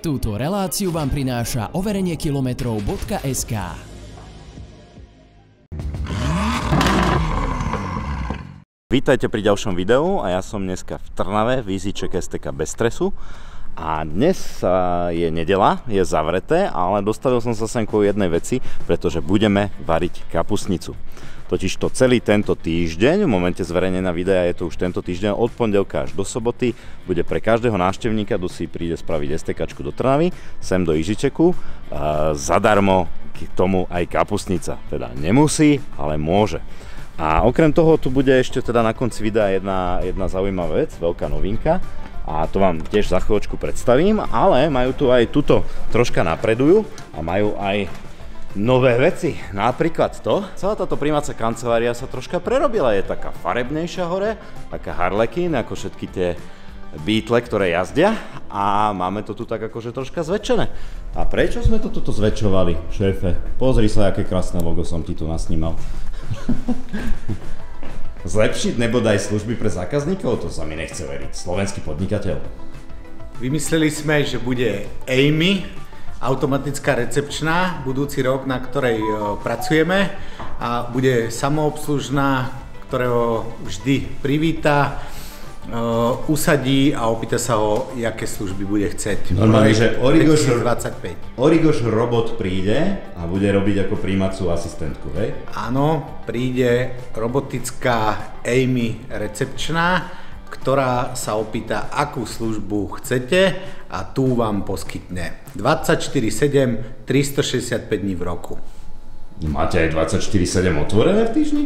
Túto reláciu vám prináša overeniekilometrov.sk. Vítajte pri ďalšom videu a ja som dneska v Trnave v EasyCheck STK bez stresu. A dnes je nedeľa, je zavreté, ale dostavil som sa sem kvôli jednej veci, pretože budeme variť kapustnicu. Totižto celý tento týždeň, v momente zverejnenia videa je to už tento týždeň, od pondelka až do soboty, bude pre každého návštevníka, kto si príde spraviť STKčku do Trnavy, sem do EasyChecku, zadarmo k tomu aj kapustnica. Teda nemusí, ale môže. A okrem toho tu bude ešte teda na konci videa jedna zaujímavá vec, veľká novinka. A to vám tiež za chvíľočku predstavím, ale majú tu aj tuto, troška napredujú a majú aj nové veci. Napríklad to, celá táto prijímacia kancelária sa troška prerobila, je taká farebnejšia hore, taká Harlequin, ako všetky tie Beetle, ktoré jazdia, a máme to tu tak akože troška zväčšené. A prečo sme to tuto zväčšovali, šéfe? Pozri sa, aké krásne logo som ti tu nasnímal. Zlepšiť nebodaj služby pre zákazníkov? To sa mi nechce veriť. Slovenský podnikateľ. Vymysleli sme, že bude Amy, automatická recepčná, budúci rok, na ktorej pracujeme, a bude samoobslužná, ktorého vždy privíta, usadí a opýta sa ho, aké služby bude chceť. Normálne, že Origoš robot príde a bude robiť ako prijímacú asistentku, hej? Áno, príde robotická Amy recepčná, ktorá sa opýta, akú službu chcete, a tu vám poskytne 24/7, 365 dní v roku. Máte aj 24/7 otvorené v týždni?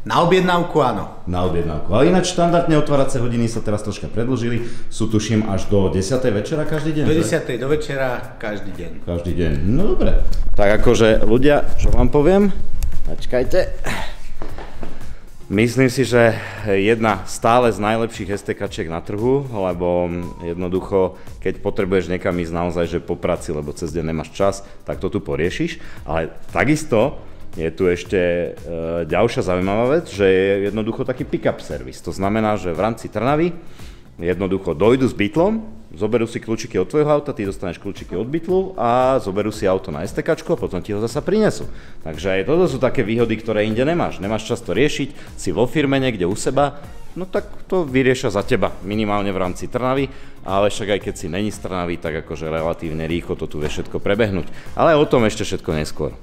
Na objednávku áno. Na objednávku. Ale ináč štandardne otváracie hodiny sa teraz troška predĺžili. Sú tuším až do 10. večera každý deň? Do 10. do večera každý deň. Každý deň. No dobre. Tak akože ľudia, čo vám poviem? Počkajte. Myslím si, že jedna stále z najlepších STKčiek na trhu, lebo jednoducho, keď potrebuješ niekam ísť naozaj, že po práci, lebo cez deň nemáš čas, tak to tu poriešiš. Ale takisto je tu ešte ďalšia zaujímavá vec, že je jednoducho taký pick-up servis. To znamená, že v rámci Trnavy jednoducho dojdu s Beetlom, zoberú si kľúčiky od tvojho auta, ty dostaneš kľúčiky od Beetlu a zoberú si auto na STKčko a potom ti ho zasa prinesú. Takže aj toto sú také výhody, ktoré inde nemáš. Nemáš čas to riešiť, si vo firme niekde u seba, no tak to vyriešia za teba, minimálne v rámci Trnavy, ale však aj keď si není z Trnavy, tak akože relatívne rýchlo to tu vie všetko prebehnúť. Ale o tom ešte všetko neskôr.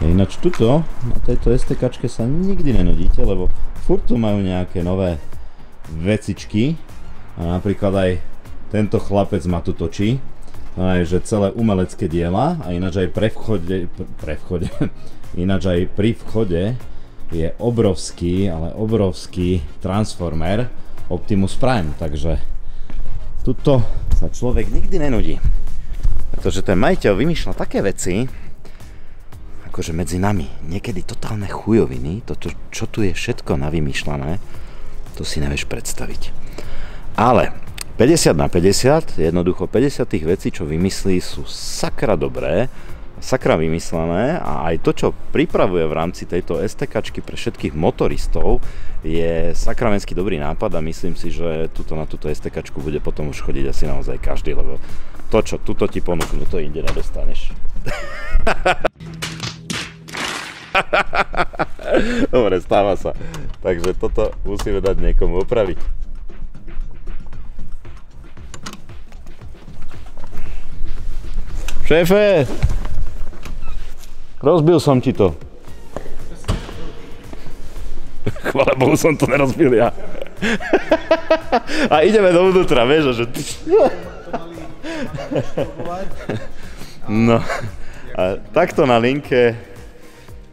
Ináč tuto, na tejto STKčke sa nikdy nenudíte, lebo furt tu majú nejaké nové vecičky. A napríklad aj tento chlapec ma tu točí, že celé umelecké diela, a ináč aj ináč aj pri vchode je obrovský, ale obrovský transformer Optimus Prime, takže tuto sa človek nikdy nenudí. Pretože ten majiteľ vymýšľa také veci, akože medzi nami, niekedy totálne chujoviny, toto, čo tu je všetko navymýšľané, to si nevieš predstaviť. Ale 50/50, jednoducho 50 tých vecí, čo vymyslí, sú sakra dobré, sakra vymyslené, a aj to, čo pripravuje v rámci tejto STKčky pre všetkých motoristov, je sakramenský dobrý nápad, a myslím si, že na túto STKčku bude potom už chodiť asi naozaj každý, lebo to, čo tuto ti ponúknu, to inde nedostaneš. Dobre, stáva sa. Takže toto musíme dať niekomu opraviť. Šéfe! Rozbil som ti to. Chvála Bohu, som to nerozbil ja. A ideme dovnútra, vieš, že... No, a takto na linke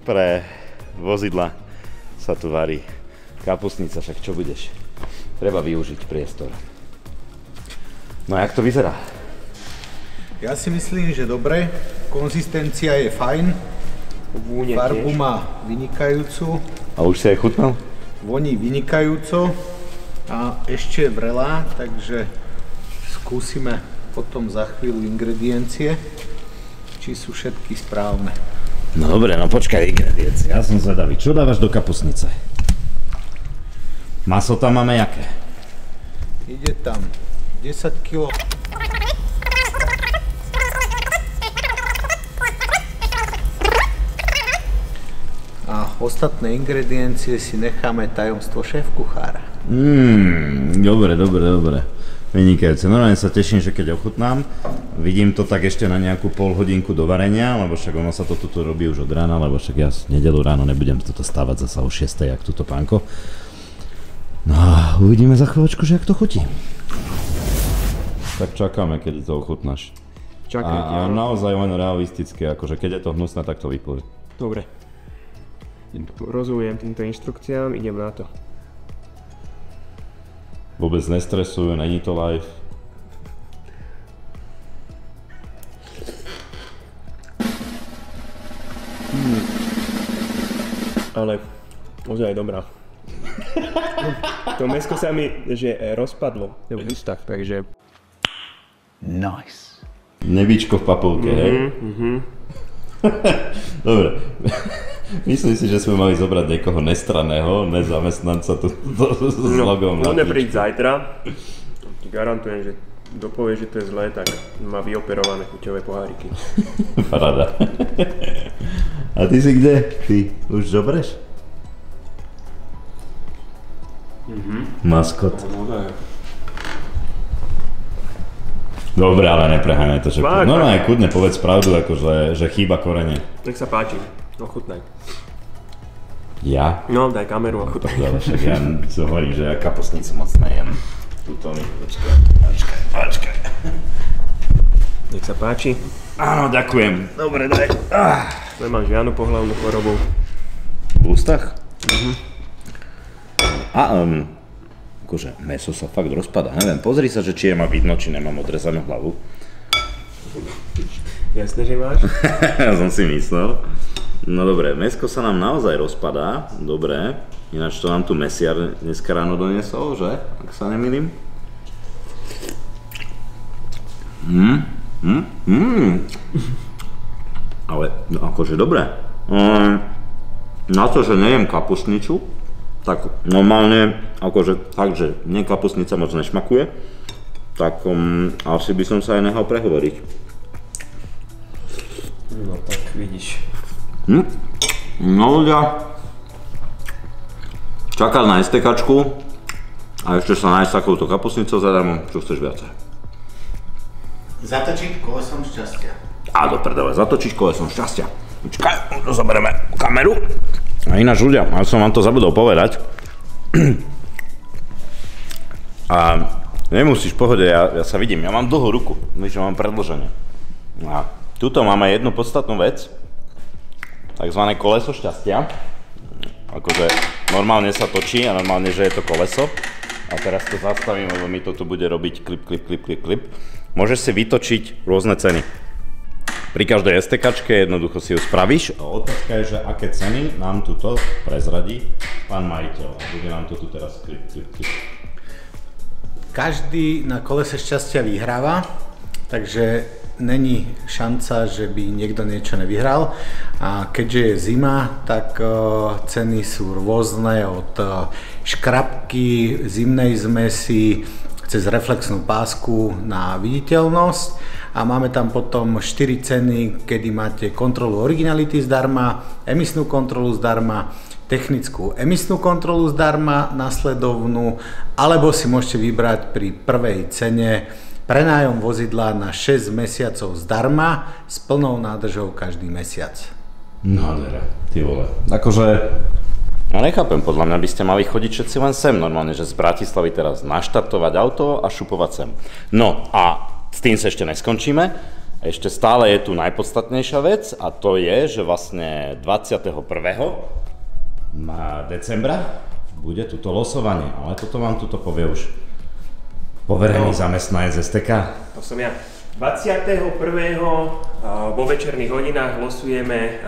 pre vozidla sa tu varí kapustnica, však čo budeš? Treba využiť priestor. No a jak to vyzerá? Ja si myslím, že dobre, konzistencia je fajn, farbu má vynikajúcu. A už si aj chutnal? Voní vynikajúco a ešte je vrelá, takže skúsime potom za chvíľu ingrediencie, či sú všetky správne. No dobre, no počkaj, ingrediencie, ja som zvedavý. Čo dávaš do kapustnice? Maso tam máme jaké? Ide tam 10 kg ostatné ingrediencie si necháme tajomstvo šéf-kuchára. Dobre. Vynikajúce. Normálne sa teším, že keď ochutnám, vidím to tak ešte na nejakú pol hodinku do varenia, lebo však ono sa to tuto robí už od rána, lebo však ja nedeľu ráno nebudem toto stávať zasa o 6, jak tuto pánko. No a uvidíme za chvíľočku, že jak to chutí. Tak čakáme, keď to ochutnáš. A naozaj len realistické, akože keď je to hnusné, tak to vypluje. Dobre. Rozumiem týmto inštrukciám, idem na to. Vôbec nestresujú, není to live. Ale ozaj dobrá. To mäsko sa mi rozpadlo v ústach, takže... Nice. Nebíčko v papulke, hej? Dobre. Myslím si, že sme mali zobrať niekoho nestranného, nezamestnanca tu s logom na tyčku. Príď zajtra. Ti garantujem, že dopovie, že to je zlé, tak má vyoperované chuťové poháriky. Paráda. A ty si kde? Ty už zobreš? Maskot. Dobre, ale nepreháňaj to, že... Normálne kľudne povedz pravdu, akože, že chýba korene. Nech sa páči. Ochutnaj. Ja? No, daj kameru a chutnaj. Dobre, však ja hovorím, že ja kapustnicu moc nejem. Tuto mi, počkaj. Nech sa páči. Áno, ďakujem. Dobre, daj. Nemám žiadnu pohlavnú chorobu. V ústach? A akože mäso sa fakt rozpadá, neviem, pozri sa, že či je ma vidno, či nemám odrezanú hlavu. Jasné, že máš? Ja som si myslel. No dobre, mäsko sa nám naozaj rozpadá, dobre. Ináč to nám tu mesiar dneska ráno doniesol, že? Ak sa nemýlim. Ale akože dobre. Na to, že nejem kapustnicu, tak normálne, akože fakt, že mne kapustnica moc nešmakuje, tak asi by som sa aj nechal prehovoriť. No tak vidíš. No ľudia, čakať na STKčku a ešte sa nájsť takouto kapustnicou zadarmo, čo chceš viacej. Zatočiť kolesom šťastia. A do prdele, zatočiť kolesom šťastia. Počkaj, zoberieme kameru. A ináč ľudia, ja som vám to zabudol povedať. A nemusíš, pohode, ja sa vidím, ja mám dlhú ruku, víš, že mám predĺženie. A tuto máme jednu podstatnú vec, takzvané koleso šťastia. Akože normálne sa točí a normálne, že je to koleso. A teraz to zastavím, lebo mi to tu bude robiť klip. Môžeš si vytočiť rôzne ceny. Pri každej STKčke jednoducho si ju spravíš a otázka je, že aké ceny nám tuto prezradí pán majiteľ. A bude nám to tu teraz klip. Každý na kolese šťastia vyhráva, takže není šanca, že by niekto niečo nevyhral. A keďže je zima, tak ceny sú rôzne od škrabky, zimnej zmesi, cez reflexnú pásku na viditeľnosť. A máme tam potom 4 ceny, kedy máte kontrolu originality zdarma, emisnú kontrolu zdarma, technickú emisnú kontrolu zdarma, nasledovnú, alebo si môžete vybrať pri prvej cene prenájom vozidla na 6 mesiacov zdarma s plnou nádržou každý mesiac. Nádhera, ty vole. Akože... Ja nechápem, podľa mňa by ste mali chodiť všetci len sem, normálne, že z Bratislavy teraz naštartovať auto a šupovať sem. No a s tým sa ešte neskončíme. Ešte stále je tu najpodstatnejšia vec a to je, že vlastne 21. decembra bude tuto losovanie, ale toto vám tuto povie už poverený zamestnanec STK. To som ja. 21. vo večerných hodinách losujeme,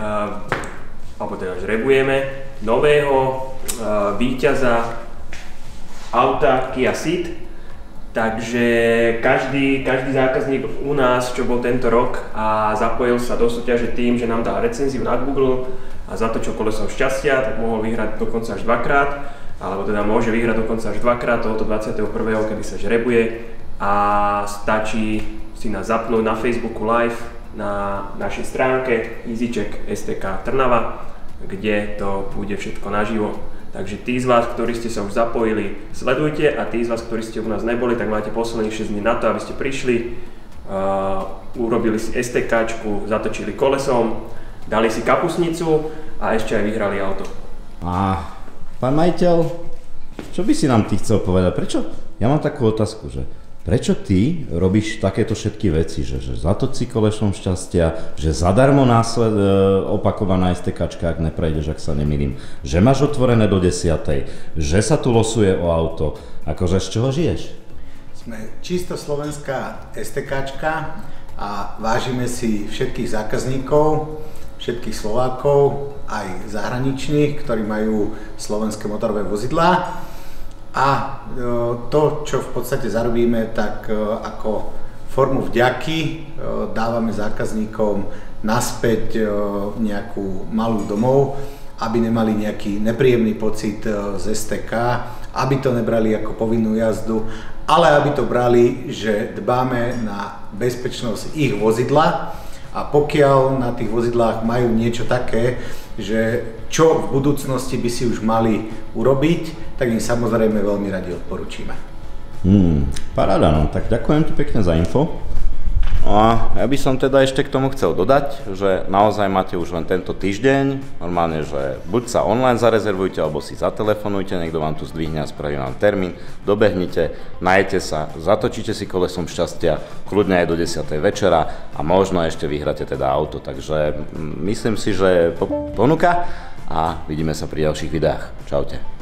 alebo teda žrebujeme nového víťaza auta Kia Ceed. Takže každý zákazník u nás, čo bol tento rok a zapojil sa do súťaže tým, že nám dal recenziu na Google a zatočil kolesom šťastia, tak mohol vyhrať dokonca až dvakrát. Alebo teda môže vyhrať dokonca až dvakrát tohoto 21., kedy sa žrebuje a stačí si nás zapnúť na Facebooku live na našej stránke EasyCheck STK Trnava kde to bude všetko naživo. Takže tí z vás, ktorí ste sa už zapojili, sledujte, a tí z vás, ktorí ste u nás neboli, tak máte posledných 6 dní na to, aby ste prišli, urobili si STKčku, zatočili kolesom, dali si kapusnicu a ešte aj vyhrali auto. A pán majiteľ, čo by si nám ty chcel povedať? Prečo? Ja mám takú otázku, že prečo ty robíš takéto všetky veci, že zatoč si kolesom šťastia, že zadarmo opakovaná STKčka, ak neprejdeš, ak sa nemýlim, že máš otvorené do 10:00, že sa tu losuje o auto, akože z čoho žiješ? Sme čisto slovenská STKčka a vážime si všetkých zákazníkov, všetkých Slovákov, aj zahraničných, ktorí majú slovenské motorové vozidlá. A to, čo v podstate zarobíme, tak ako formu vďaky dávame zákazníkom naspäť nejakú malú domov, aby nemali nejaký nepríjemný pocit z STK, aby to nebrali ako povinnú jazdu, ale aby to brali, že dbáme na bezpečnosť ich vozidla, a pokiaľ na tých vozidlách majú niečo také, že čo v budúcnosti by si už mali urobiť, tak im samozrejme veľmi radi odporúčime. Paráda, no tak ďakujem ti pekne za info. A ja by som teda ešte k tomu chcel dodať, že naozaj máte už len tento týždeň, normálne, že buď sa online zarezervujte, alebo si zatelefonujte, niekto vám tu zdvihne a spraví vám termín, dobehnite, najete sa, zatočíte si kolesom šťastia, kľudne aj do 10:00 večera a možno ešte vyhráte teda auto, takže myslím si, že ponuka a vidíme sa pri ďalších videách. Čaute.